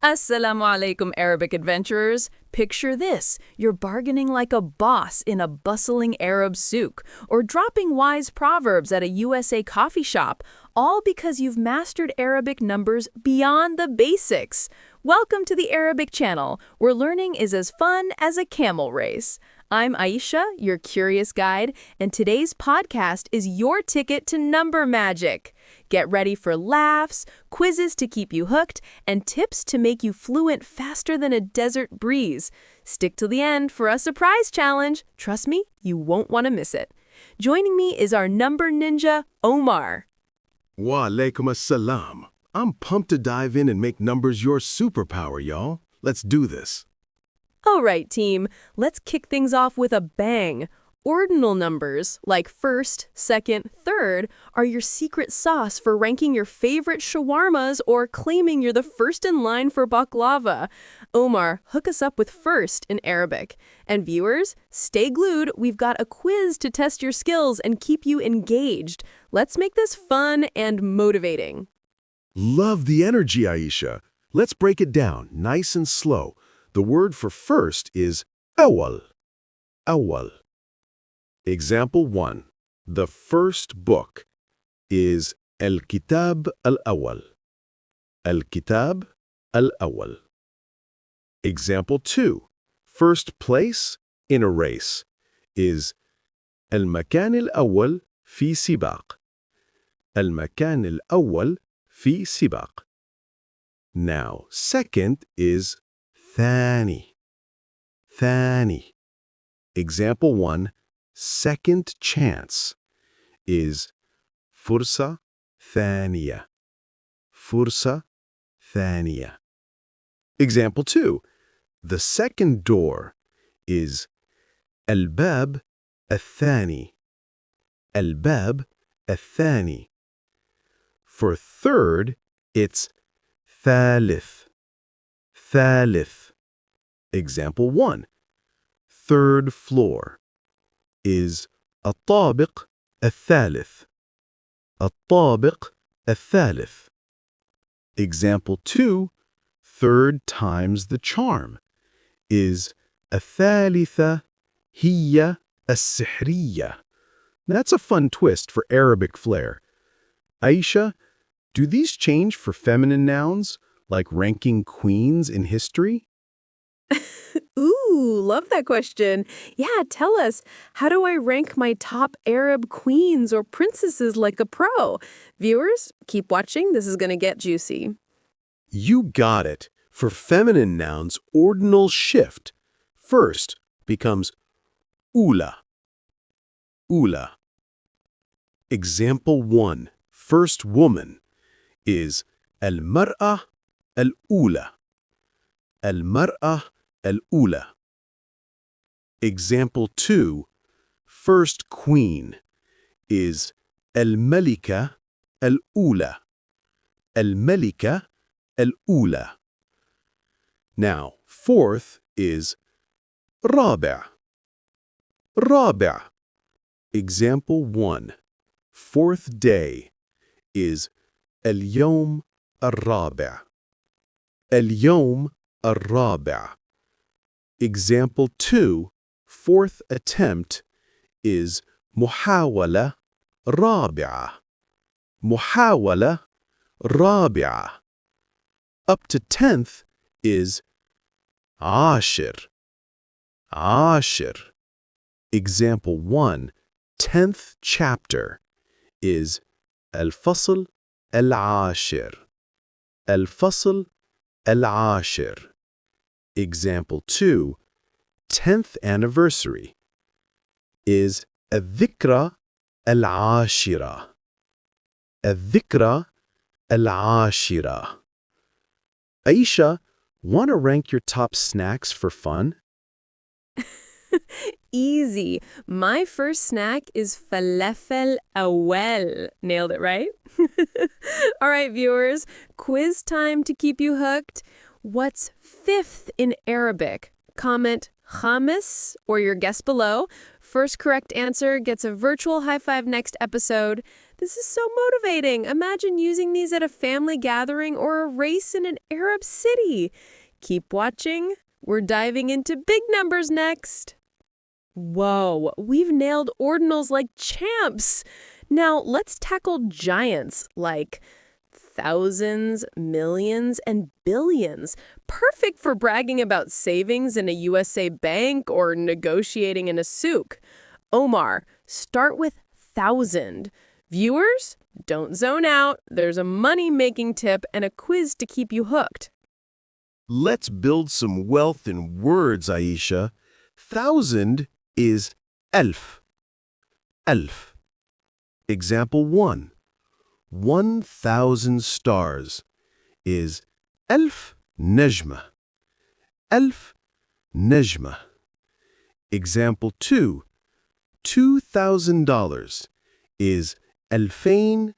Assalamu alaikum, Arabic adventurers. Picture this. You're bargaining like a boss in a bustling Arab souk, or dropping wise proverbs at a USA coffee shop, all because you've mastered Arabic numbers beyond the basics. Welcome to the Arabic channel, where learning is as fun as a camel race. I'm Aisha, your curious guide, and today's podcast is your ticket to number magic. Get ready for laughs, quizzes to keep you hooked, and tips to make you fluent faster than a desert breeze. Stick to the end for a surprise challenge. Trust me, you won't want to miss it. Joining me is our number ninja, Omar. Wa alaikum assalam. I'm pumped to dive in and make numbers your superpower, y'all. Let's do this. All right, team, let's kick things off with a bang. Ordinal numbers, like first, second, third, are your secret sauce for ranking your favorite shawarmas or claiming you're the first in line for baklava. Omar, hook us up with first in Arabic. And viewers, stay glued. We've got a quiz to test your skills and keep you engaged. Let's make this fun and motivating. Love the energy, Aisha. Let's break it down, nice and slow. The word for first is awal. Awal. Example 1. The first book is Al-Kitab al-Awwal. Al-Kitab al-Awwal. Example 2. First place in a race is Al-Makan al-Awwal fi sibaq. Al-Makan al-Awwal fi sibaq. Now, second is Thani. Thani. Example 1. Second chance is Fursa Thaniya. Fursa Thaniya. Example 2. The second door is Al-Bab al-Thani. Al-Bab al-Thani. For third, it's Thalith. Thalith. Example 1. Third floor is الطابق الثالث. الطابق الثالث. Example 2. Third times the charm is الثالثة هي السحرية. That's a fun twist for Arabic flair. Aisha, do these change for feminine nouns, like ranking queens in history? Ooh, love that question. Yeah, tell us, how do I rank my top Arab queens or princesses like a pro? Viewers, keep watching. This is going to get juicy. You got it. For feminine nouns, ordinal shift. First becomes ula. Ula. Example 1. First woman is al-mar'a al-ula. Al-mar'a al-ula. Example 2. First queen is al-malika al-ula. Al-malika al-ula. Now, fourth is rabi'. Rabi'. Example 1. Fourth day is al-yawm al-rabi'. Al-yawm al-rabi'. Example 2. Fourth attempt is محاولة رابعة. محاولة رابعة. Up to 10th is عاشر. عاشر. Example 1. 10th chapter is الفصل العاشر. الفصل العاشر. Example 2. 10th anniversary is الذكرى العاشرة. الذكرى العاشرة. Aisha, want to rank your top snacks for fun? Easy. My first snack is falafel awal. Nailed it, right? All right, viewers, quiz time to keep you hooked. What's fifth in Arabic? Comment khamis or your guess below. First correct answer gets a virtual high five next episode. This is so motivating. Imagine using these at a family gathering or a race in an Arab city. Keep watching. We're diving into big numbers next. Whoa, we've nailed ordinals like champs. Now let's tackle giants like thousands, millions, and billions. Perfect for bragging about savings in a USA bank or negotiating in a souk. Omar, start with thousand. Viewers, don't zone out. There's a money-making tip and a quiz to keep you hooked. Let's build some wealth in words, Aisha. 1,000 is elf. Elf. Example 1. 1,000 stars is elf nejma. Elf nejma. Example 2. $2,000 is $2,000.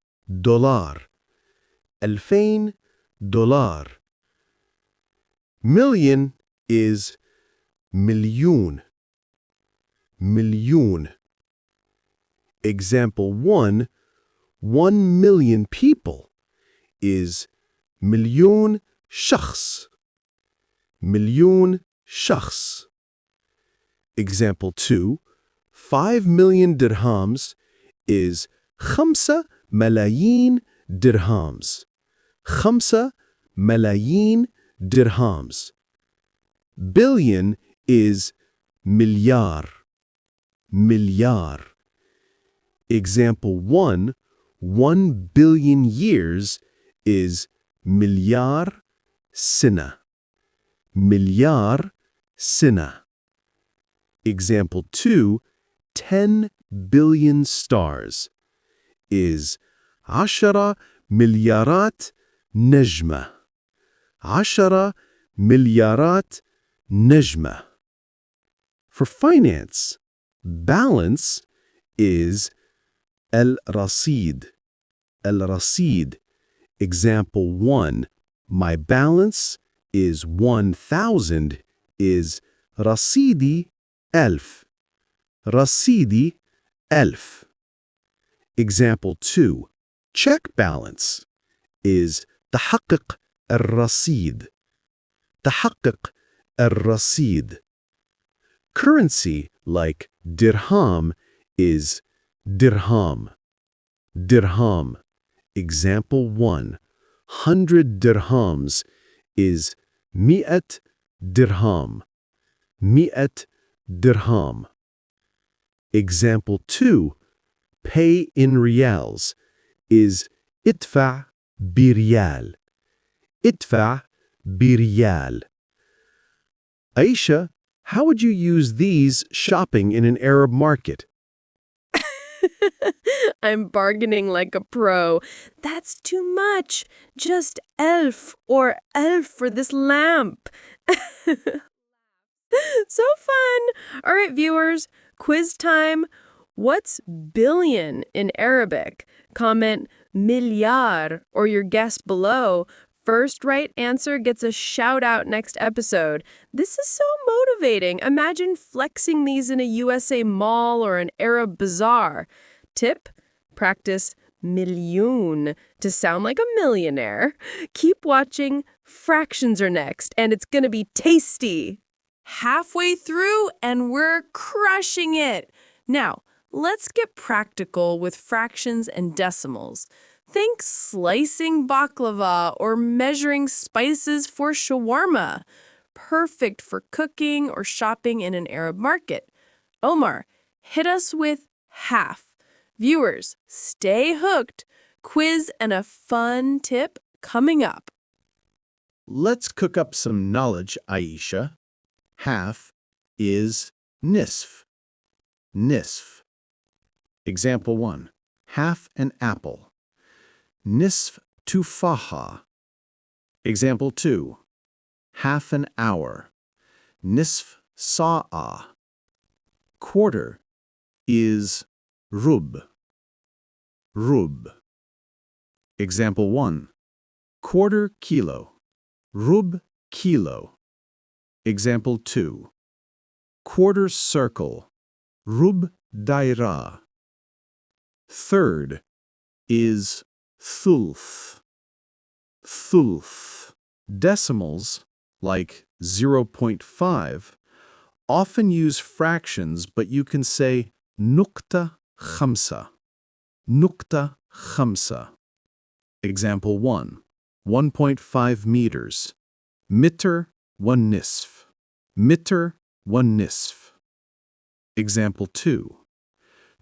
$2,000. Million is milyoon. Milyoon. Example 1. 1 million people is milyoon shakhs. Milyoon shakhs. Example 2. 5 million dirhams is 5 ملايين dirhams. 5 ملايين dirhams. Billion is milyar. Milyar. Example 1. 1 billion years is milyar sina. Milyar sina. Example 2. 10 billion stars is 10 مليارات نجمة. 10 مليارات نجمة. For finance, balance is الرصيد. الرصيد. Example 1. My balance is 1,000 is رصيدي 1000. رصيدي 1000. Example 2. Check balance is تحقق الرصيد. تحقق الرصيد. Currency like dirham is dirham. Dirham. Example 1. 100 dirhams is 100 dirham. 100 dirham. Example 2. Pay in riyals is ادفع بريال. ادفع بريال. Aisha, how would you use these shopping in an Arab market? I'm bargaining like a pro. That's too much. Just elf or elf for this lamp. So fun. All right, viewers, quiz time. What's billion in Arabic? Comment milyar or your guess below. First right answer gets a shout out next episode. This is so motivating. Imagine flexing these in a USA mall or an Arab bazaar. Tip: practice milyoon to sound like a millionaire. Keep watching. Fractions are next, and it's going to be tasty. Halfway through, and we're crushing it. Now, let's get practical with fractions and decimals. Think slicing baklava or measuring spices for shawarma. Perfect for cooking or shopping in an Arab market. Omar, hit us with half. Viewers, stay hooked. Quiz and a fun tip coming up. Let's cook up some knowledge, Aisha. Half is nisf. Nisf. Example 1. Half an apple. Nisf tufaha. Example 2. Half an hour. Nisf sa'a. Quarter is rub. Rub. Example 1. Quarter kilo. Rub kilo. Example 2. Quarter circle. Rub daira. Third is thulth. Thulth. Decimals, like 0.5, often use fractions, but you can say nukta khamsa. Nukta khamsa. Example 1. 1.5 meters. Mitter one nisf. Mitter one nisf. Example 2.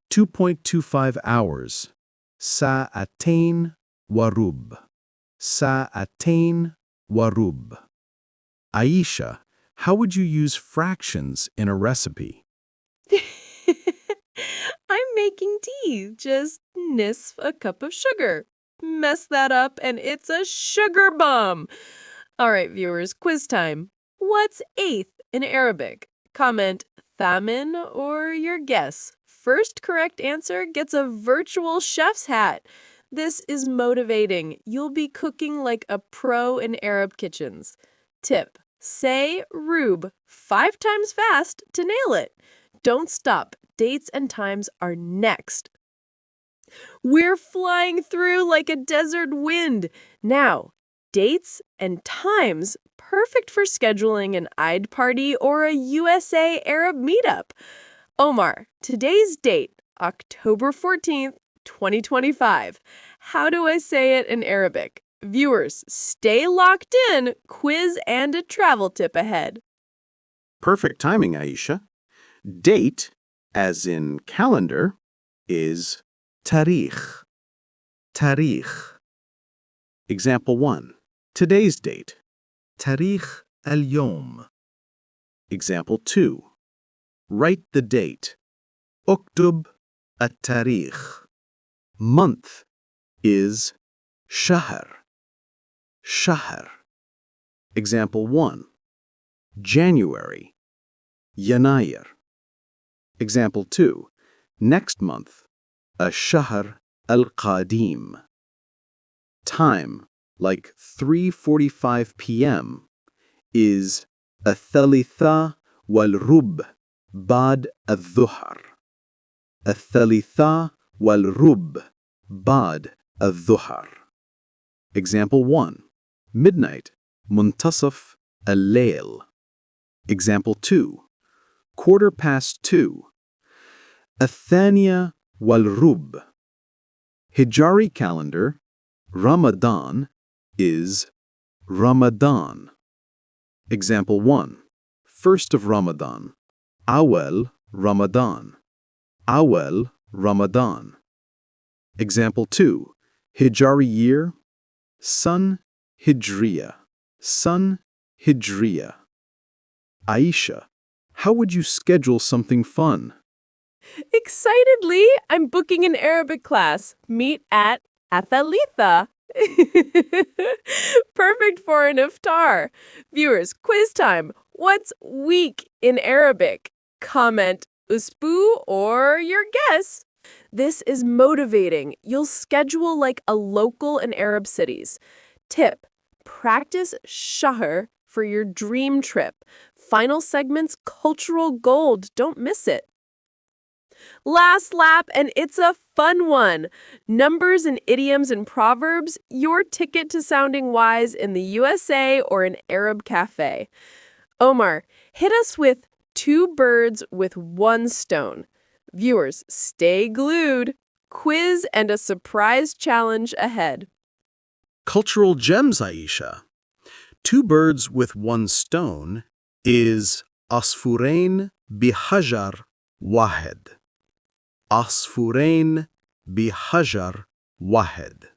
2.25 hours. Sa'atain warub. Sa'atain warub. Aisha, how would you use fractions in a recipe? I'm making tea. Just nisf a cup of sugar. Mess that up and it's a sugar bomb. All right, viewers, quiz time. What's eighth in Arabic? Comment thamin or your guess. First correct answer gets a virtual chef's hat. This is motivating. You'll be cooking like a pro in Arab kitchens. Tip: say rub 5 times fast to nail it. Don't stop. Dates and times are next. We're flying through like a desert wind. Now, dates and times perfect for scheduling an Eid party or a USA Arab meetup. Omar, today's date, October 14th, 2025. How do I say it in Arabic? Viewers, stay locked in. Quiz and a travel tip ahead. Perfect timing, Aisha. Date, as in calendar, is tarikh. Tarikh. Example 1. Today's date. Tarikh al-yawm. Example 2. Write the date. Uktub at-tarikh. Month is shahr. Shahr. Example 1. January. Yanayr. Example 2. Next month. Ash-shahr al-qadim. Time, like 3:45 p.m., is الثالثة والربع بعد الظهر. الثالثة والربع بعد الظهر. Example 1. Midnight. منتصف الليل. Example 2. 2:15. الثانية والربع. Hijri calendar, Ramadan, is Ramadan. Example 1. First of Ramadan. Awal Ramadan. Awal Ramadan. Example 2. Hijri year. Sun Hijriya. Sun Hijriya. Aisha, how would you schedule something fun? Excitedly, I'm booking an Arabic class. Meet at Athalitha. Perfect for an iftar. Viewers, quiz time. What's week in Arabic? Comment usbu or your guess. This is motivating. You'll schedule like a local in Arab cities. Tip: practice shahr for your dream trip. Final segment's cultural gold. Don't miss it. Last lap, and it's a fun one. Numbers and idioms and proverbs, your ticket to sounding wise in the USA or an Arab cafe. Omar, hit us with 2 birds with 1 stone. Viewers, stay glued. Quiz and a surprise challenge ahead. Cultural gems, Aisha. 2 birds with 1 stone is asfurain bihajar wahed. Asfurain bihajar wahed.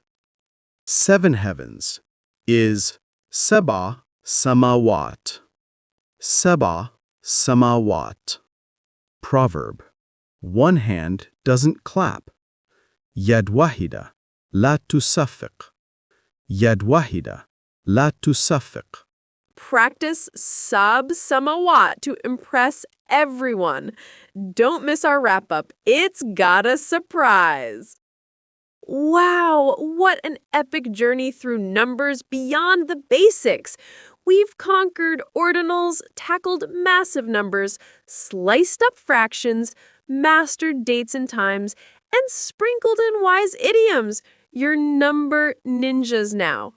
7 heavens is saba samawat. Saba samawat. Proverb: 1 hand doesn't clap. Yad wahida la tusafiq. Yad wahida la tusafiq. Practice sab samawat to impress everyone. Don't miss our wrap-up. It's got a surprise. Wow, what an epic journey through numbers beyond the basics. We've conquered ordinals, tackled massive numbers, sliced up fractions, mastered dates and times, and sprinkled in wise idioms. You're number ninjas now.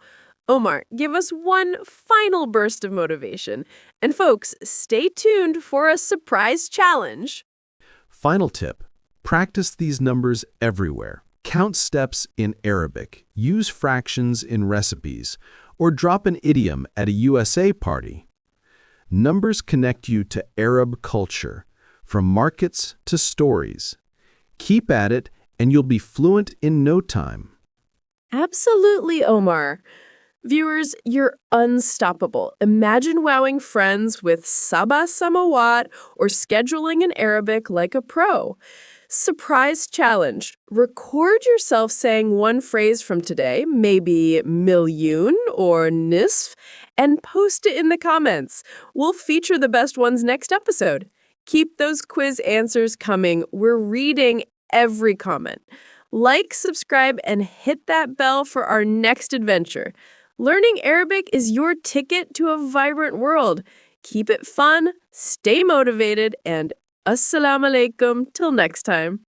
Omar, give us one final burst of motivation. And folks, stay tuned for a surprise challenge. Final tip: practice these numbers everywhere. Count steps in Arabic, use fractions in recipes, or drop an idiom at a USA party. Numbers connect you to Arab culture, from markets to stories. Keep at it, and you'll be fluent in no time. Absolutely, Omar. Viewers, you're unstoppable. Imagine wowing friends with Sabah Samawat or scheduling in Arabic like a pro. Surprise challenge. Record yourself saying one phrase from today, maybe milyun or nisf, and post it in the comments. We'll feature the best ones next episode. Keep those quiz answers coming. We're reading every comment. Like, subscribe, and hit that bell for our next adventure. Learning Arabic is your ticket to a vibrant world. Keep it fun, stay motivated, and assalamu alaikum till next time.